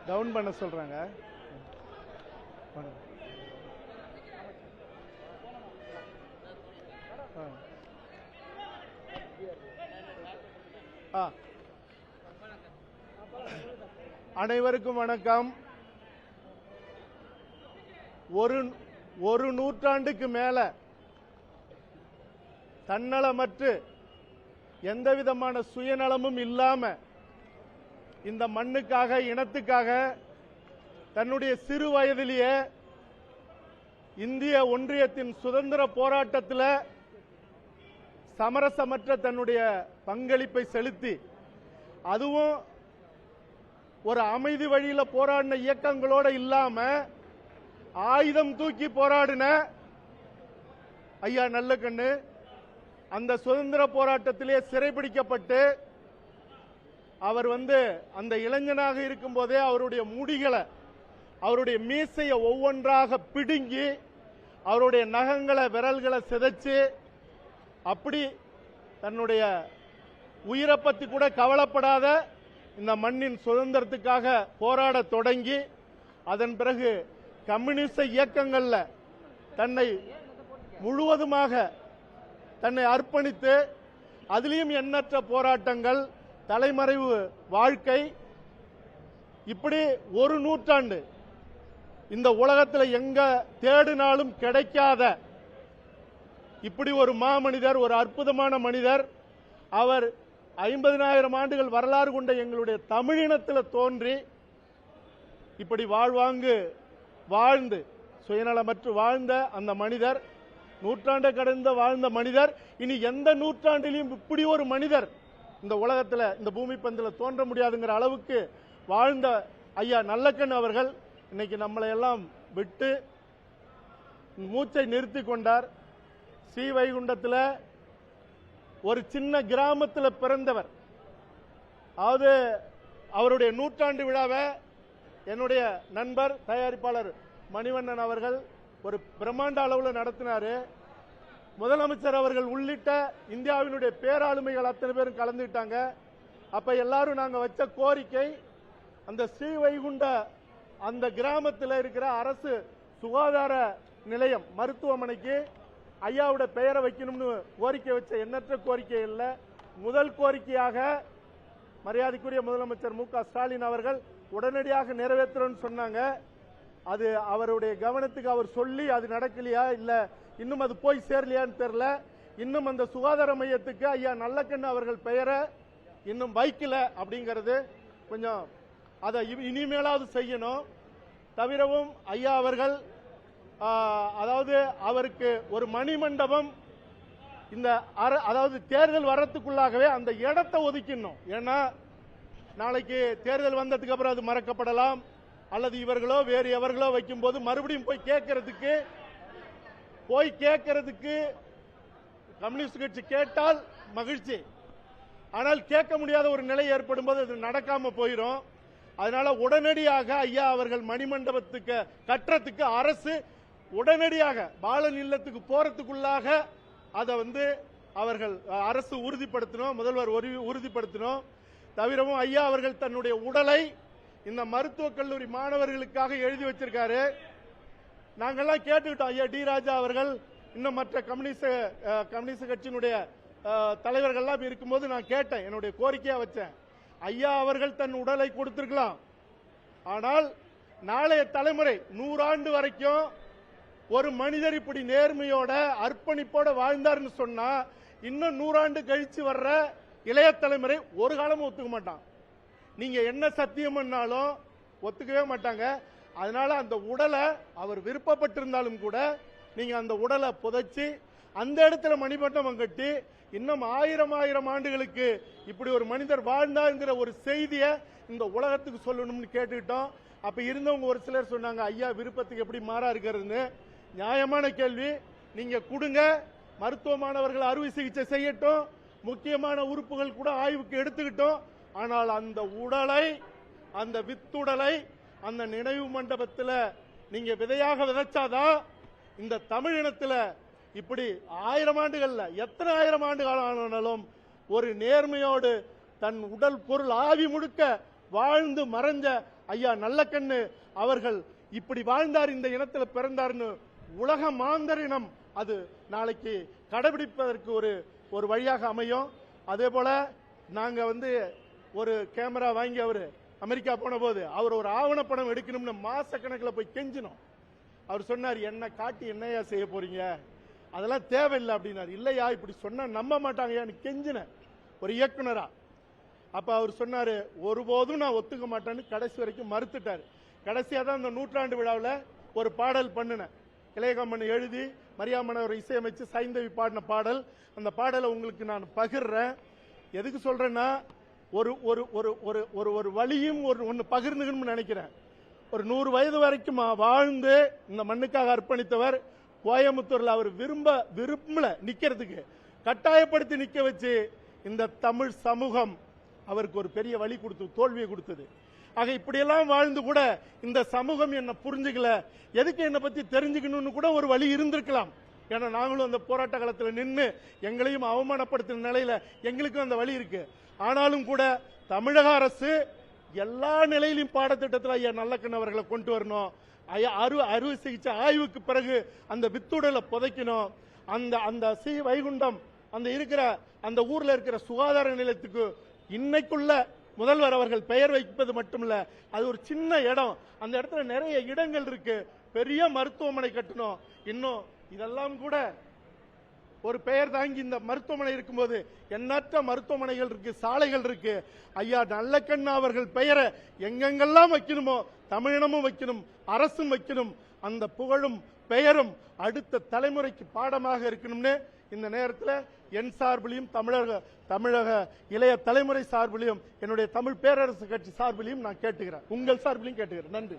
Down பண்ண சொல்றாங்க. அனைவருக்கும் வணக்கம். ஒரு நூற்றாண்டுக்கு மேல தன்னலமற்று எந்த விதமான சுயநலமும் இல்லாம இந்த மண்ணுக்காக இனத்துக்காக தன்னுடைய சிறு வயதிலேயே இந்திய ஒன்றியத்தின் சுதந்திர போராட்டத்தில் சமரசமற்ற தன்னுடைய பங்களிப்பை செலுத்தி அதுவும் ஒரு அமைதி வழியில போராடின இயக்கங்களோட இல்லாம ஆயுதம் தூக்கி போராடின ஐயா நல்லக்கண்ணு அந்த சுதந்திர போராட்டத்திலே சிறைபிடிக்கப்பட்டு அவர் அந்த இளைஞனாக இருக்கும் போதே அவருடைய முடிகளை அவருடைய மீசையை ஒவ்வொன்றாக பிடுங்கி அவருடைய நகங்களை விரல்களை சிதைச்சு அப்படி தன்னுடைய உயிரை பத்தி கூட கவலைப்படாத இந்த மண்ணின் சுதந்திரத்துக்காக போராட தொடங்கி அதன் பிறகு கம்யூனிஸ்ட் இயக்கங்கள்ல தன்னை முழுவதுமாக தன்னை அர்ப்பணித்து அதிலையும் எண்ணற்ற போராட்டங்கள் தலைமறைவு வாழ்க்கை இப்படி ஒரு நூற்றாண்டு இந்த உலகத்தில் எங்க தேடினாலும் கிடைக்காத இப்படி ஒரு மாமனிதர், ஒரு அற்புதமான மனிதர். அவர் 50,000 ஆண்டுகள் வரலாறு கொண்ட எங்களுடைய தமிழினத்தில் தோன்றி இப்படி வாழ்வாங்கு வாழ்ந்து சுயநலமற்று வாழ்ந்த அந்த மனிதர், நூற்றாண்டை கடந்த வாழ்ந்த மனிதர். இனி எந்த நூற்றாண்டிலையும் இப்படி ஒரு மனிதர் இந்த உலகத்தில் இந்த பூமி பந்தில் தோன்ற முடியாதுங்கிற அளவுக்கு வாழ்ந்த ஐயா நல்லக்கண் அவர்கள் இன்னைக்கு நம்மளை எல்லாம் விட்டு மூச்சை நிறுத்தி கொண்டார். ஸ்ரீவைகுண்டத்தில் ஒரு சின்ன கிராமத்தில் பிறந்தவர். அதாவது அவருடைய நூற்றாண்டு விழாவை என்னுடைய நண்பர் தயாரிப்பாளர் மணிவண்ணன் அவர்கள் ஒரு பிரம்மாண்ட அளவில் நடத்தினாரு. முதலமைச்சர் அவர்கள் உள்ளிட்ட இந்தியாவினுடைய பேராளுமைகள் அத்தனை பேரும் கலந்துட்டாங்க. அப்ப எல்லாரும் நாங்க வச்ச கோரிக்கை அந்த ஸ்ரீவைகுண்ட அந்த கிராமத்தில் இருக்கிற அரசு சுகாதார நிலையம் மருத்துவமனைக்கு ஐயாவோட பெயரை வைக்கணும்னு கோரிக்கை வச்ச எண்ணற்ற கோரிக்கை இல்லை. முதல் கோரிக்கையாக மரியாதைக்குரிய முதலமைச்சர் மு க ஸ்டாலின் அவர்கள் உடனடியாக நிறைவேற்றணும்னு சொன்னாங்க. அது அவருடைய கவனத்துக்கு அவர் சொல்லி அது நடக்கலையா இல்ல இன்னும் அது போய் சேரலையான்னு தெரியல. இன்னும் அந்த சுகாதார மையத்துக்கு ஐயா நல்லக்கண்ணு அவர்கள் பெயரை இன்னும் வைக்கல அப்படிங்கிறது கொஞ்சம் அதை இனிமேலாவது செய்யணும். தவிரவும் ஐயா அவர்கள் அதாவது அவருக்கு ஒரு மணிமண்டபம் இந்த அதாவது தேர்தல் வர்றதுக்குள்ளாகவே அந்த இடத்தை ஒதுக்கணும். ஏன்னா நாளைக்கு தேர்தல் வந்ததுக்கு அப்புறம் அது மறக்கப்படலாம் அல்லது இவர்களோ வேறு எவர்களோ வைக்கும் போது மறுபடியும் போய் கேட்கறதுக்கு கம்யூனிஸ்ட் கட்சி கேட்டால் மகிழ்ச்சி. ஆனால் கேட்க முடியாத ஒரு நிலை ஏற்படும் போது அது நடக்காம போயிடும். அதனால உடனடியாக ஐயா அவர்கள் மணிமண்டபத்துக்கு கட்டுறதுக்கு அரசு உடனடியாக பாலன் இல்லத்துக்கு போறதுக்குள்ளாக அதை அவர்கள் அரசு உறுதிப்படுத்தணும், முதல்வர் உறுதிப்படுத்தணும். தவிரவும் ஐயா அவர்கள் தன்னுடைய உடலை இந்த மருத்துவக் கல்லூரி மாணவர்களுக்காக எழுதி வச்சிருக்காரு. நாங்கெல்லாம் கேட்டுக்கிட்டோம். ஐயா டி ராஜா அவர்கள் இன்னும் மற்ற கம்யூனிஸ்ட் கட்சியினுடைய தலைவர்கள்லாம் இருக்கும்போது நான் கேட்டேன், என்னுடைய கோரிக்கையா வச்சேன். ஐயா அவர்கள் தன் உடலை கொடுத்திருக்கலாம். ஆனால் நாளைய தலைமுறை 100 ஆண்டு வரைக்கும் ஒரு மனிதர் இப்படி நேர்மையோட அர்ப்பணிப்போட வாழ்ந்தார்னு சொன்னா இன்னும் 100 ஆண்டு கழிச்சு வர்ற இளைய தலைமுறை ஒரு காலமும் ஒத்துக்க மாட்டான். நீங்க என்ன சத்தியம் பண்ணாலும் ஒத்துக்கவே மாட்டாங்க. அதனால அந்த உடலை அவர் விருப்பப்பட்டிருந்தாலும் கூட நீங்க அந்த உடலை புதைச்சி அந்த இடத்துல மணிமண்டபம் கட்டி இன்னும் 1000 ஆண்டுகளுக்கு இப்படி ஒரு மனிதர் வாழ்ந்தாங்கிற ஒரு செய்தியை இந்த உலகத்துக்கு சொல்லணும்னு கேட்டுக்கிட்டோம். அப்ப இருந்தவங்க ஒரு சிலர் சொன்னாங்க, ஐயா விருப்பத்துக்கு எப்படி மாறா இருக்கிறதுன்னு. நியாயமான கேள்வி. நீங்க கொடுங்க, மருத்துவ மாணவர்கள் அறுவை சிகிச்சை செய்யட்டும், முக்கியமான உறுப்புகள் கூட ஆய்வுக்கு எடுத்துக்கிட்டோம். ஆனால் அந்த உடலை, அந்த வித்துடலை அந்த நினைவு மண்டபத்தில் நீங்க விதையாக விதைச்சாதான் இந்த தமிழினத்தில் இப்படி 1000 ஆண்டுகள்ல எத்தனை 1000 ஆண்டு காலம் ஆனாலும் ஒரு நேர்மையோடு தன் உடல் பொருள் ஆவி முழுக்க வாழ்ந்து மறைஞ்ச ஐயா நல்லக்கண்ணு அவர்கள் இப்படி வாழ்ந்தார், இந்த இனத்துல பிறந்தார்னு உலக மாந்தரினம் அது நாளைக்கு கடைபிடிப்பதற்கு ஒரு வழியாக அமையும். அதே போல நாங்க ஒரு கேமரா வாங்கி அவரு அமெரிக்கா போன போது அவர் ஒரு ஆவணப்படம் எடுக்கணும்னு மாசக்கணக்கில் போய் கெஞ்சினோம். அவர் சொன்னார், என்ன காட்டி என்னையா செய்ய போறீங்க, அதெல்லாம் தேவையில்லை அப்படின்னாரு. இல்லையா இப்படி சொன்னா நம்ப மாட்டாங்கயான்னு கெஞ்சின ஒரு இயக்குனரா. அப்ப அவர் சொன்னாரு, ஒருபோதும் நான் ஒத்துக்க மாட்டேன்னு கடைசி வரைக்கும் மறுத்துட்டாரு. கடைசியா தான் இந்த நூற்றாண்டு விழாவில் ஒரு பாடல் பண்ணினேன். இளையகம்மன் எழுதி மரியாமன் அவர் இசையமைச்சு சைந்தவி பாடின பாடல். அந்த பாடலை உங்களுக்கு நான் பகிர்றேன். எதுக்கு சொல்றேன்னா, ஒரு ஒரு ஒரு ஒரு ஒரு ஒரு வழியும் ஒன்னு பகிர்ந்துக்கணும்னு நினைக்கிறேன். ஒரு 100 வயது வரைக்கும் வாழ்ந்து இந்த மண்ணுக்காக அர்ப்பணித்தவர். கோயம்புத்தூர்ல அவர் விரும்பல நிக்கிறதுக்கு, கட்டாயப்படுத்தி நிக்க வச்சு இந்த தமிழ் சமூகம் அவருக்கு ஒரு பெரிய வழி கொடுத்து தோல்வியை கொடுத்தது. ஆக இப்படியெல்லாம் வாழ்ந்து கூட இந்த சமூகம் என்ன புரிஞ்சுக்கல, எதுக்கு என்னை பத்தி தெரிஞ்சுக்கணும்னு கூட ஒரு வழி இருந்திருக்கலாம். ஏன்னா நாங்களும் அந்த போராட்ட காலத்தில் நின்று எங்களையும் அவமானப்படுத்தின நிலையில எங்களுக்கும் அந்த வழி இருக்கு. ஆனாலும் கூட தமிழக அரசு எல்லா நிலையிலும் பாடத்திட்டத்தில் ஐயா நல்லக்கண்ணு அவர்களை கொண்டு வரணும். அறுவை சிகிச்சை ஆய்வுக்கு பிறகு அந்த வித்துடலை புதைக்கணும். அந்த வைகுண்டம் அந்த ஊர்ல இருக்கிற சுகாதார நிலையத்துக்கு இன்னைக்குள்ள முதல்வர் அவர்கள் பெயர் வைப்பது மட்டுமல்ல, அது ஒரு சின்ன இடம், அந்த இடத்துல நிறைய இடங்கள் இருக்கு, பெரிய மருத்துவமனை கட்டணும். இன்னும் இதெல்லாம் கூட ஒரு பெயர் தாங்கி இந்த மருத்துவமனை இருக்கும்போது எண்ணற்ற மருத்துவமனைகள் இருக்கு, சாலைகள் இருக்கு. ஐயா நல்லக்கண்ணு அவர்கள் பெயரை எங்கெங்கெல்லாம் வைக்கணுமோ தமிழினமும் வைக்கணும், அரசும் வைக்கணும். அந்த புகழும் பெயரும் அடுத்த தலைமுறைக்கு பாடமாக இருக்கணும்னு இந்த நேரத்தில் என் சார்பிலையும் தமிழக இளைய தலைமுறை சார்பிலையும் என்னுடைய தமிழ் பேரரசு கட்சி சார்பிலையும் நான் கேட்டுக்கிறேன், உங்கள் சார்பிலையும் கேட்டுக்கிறேன். நன்றி.